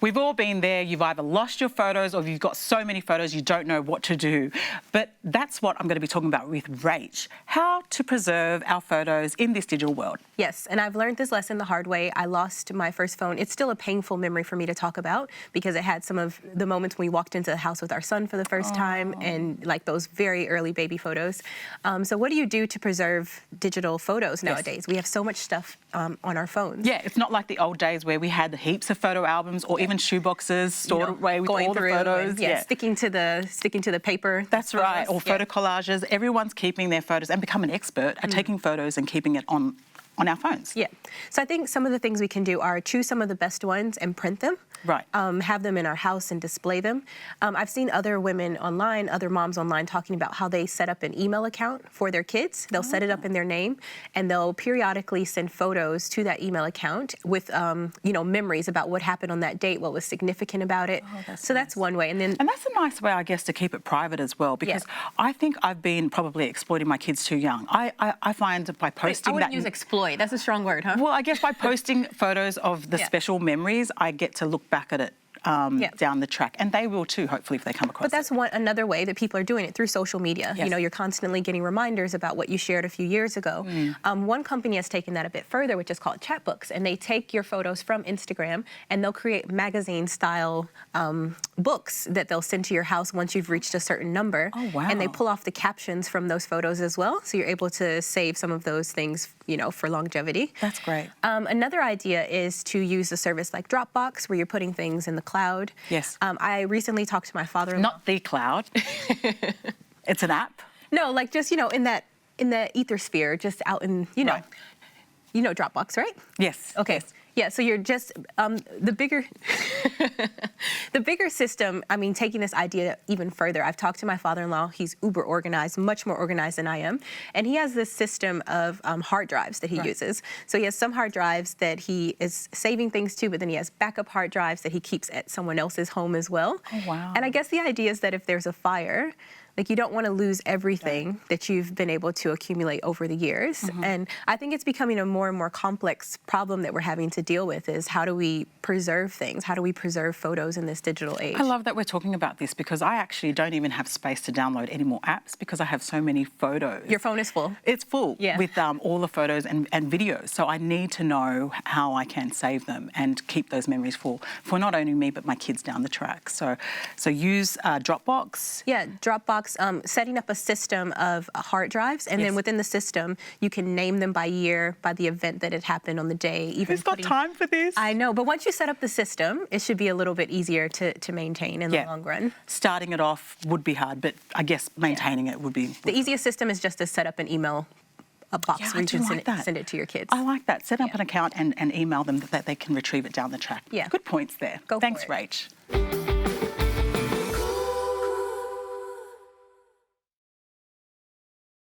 We've all been there. You've either lost your photos or you've got so many photos you don't know what to do. But that's what I'm going to be talking about with Rach, how to preserve our photos in this digital world. Yes, and I've learned this lesson the hard way. I lost my first phone. It's still a painful memory for me to talk about because it had some of the moments when we walked into the house with our son for the first time and like those very early baby photos. So what do you do to preserve digital photos nowadays? We have so much stuff on our phones. Yeah, it's not like the old days where we had heaps of photo albums or even shoeboxes stored away with all the photos. And, sticking to the paper. That's right, or photo collages. Everyone's keeping their photos and become an expert at taking photos and keeping it on our phones. Yeah. So I think some of the things we can do are choose some of the best ones and print them. Right. Have them in our house and display them. I've seen other women online, other moms online talking about how they set up an email account for their kids. They'll set it up in their name and they'll periodically send photos to that email account with, memories about what happened on that date, what was significant about it. That's one way. And that's a nice way, I guess, to keep it private as well, because I think I've been probably exploiting my kids too young. I find by posting I wouldn't use exploit. That's a strong word, huh? Well, I guess by posting photos of the special memories, I get to look back at it down the track, and they will too, hopefully, if they come across it. But that's another way that people are doing it, through social media. Yes. You're constantly getting reminders about what you shared a few years ago. One company has taken that a bit further, which is called Chatbooks, and they take your photos from Instagram and they'll create magazine-style books that they'll send to your house once you've reached a certain number. Oh, wow. And they pull off the captions from those photos as well, so you're able to save some of those things, for longevity. That's great. Another idea is to use a service like Dropbox, where you're putting things in the cloud. Yes. I recently talked to my father-in-law. Not the cloud. It's an app? No, like just, in the ether sphere, just out in, Right. You know Dropbox, right? Yes. Okay. Yes. Yeah, so you're just, the bigger system, taking this idea even further. I've talked to my father-in-law. He's uber organized, much more organized than I am. And he has this system of hard drives that he uses. So he has some hard drives that he is saving things to, but then he has backup hard drives that he keeps at someone else's home as well. Oh, wow. And I guess the idea is that if there's a fire, you don't want to lose everything that you've been able to accumulate over the years. And I think it's becoming a more and more complex problem that we're having to deal with, is how do we preserve things? How do we preserve photos in this digital age? I love that we're talking about this, because I actually don't even have space to download any more apps because I have so many photos. Your phone is full. It's full with all the photos and videos. So I need to know how I can save them and keep those memories full for not only me, but my kids down the track. So use Dropbox. Yeah, Dropbox. Setting up a system of hard drives, and then within the system, you can name them by year, by the event that it happened on the day. Even Who's got time for this? I know, but once you set up the system, it should be a little bit easier to maintain in the long run. Starting it off would be hard, but I guess maintaining it would be... The easiest system is just to set up an email box where you can send it to your kids. I like that. Set up an account and email them that they can retrieve it down the track. Yeah. Good points there. Go Thanks, for it. Rach.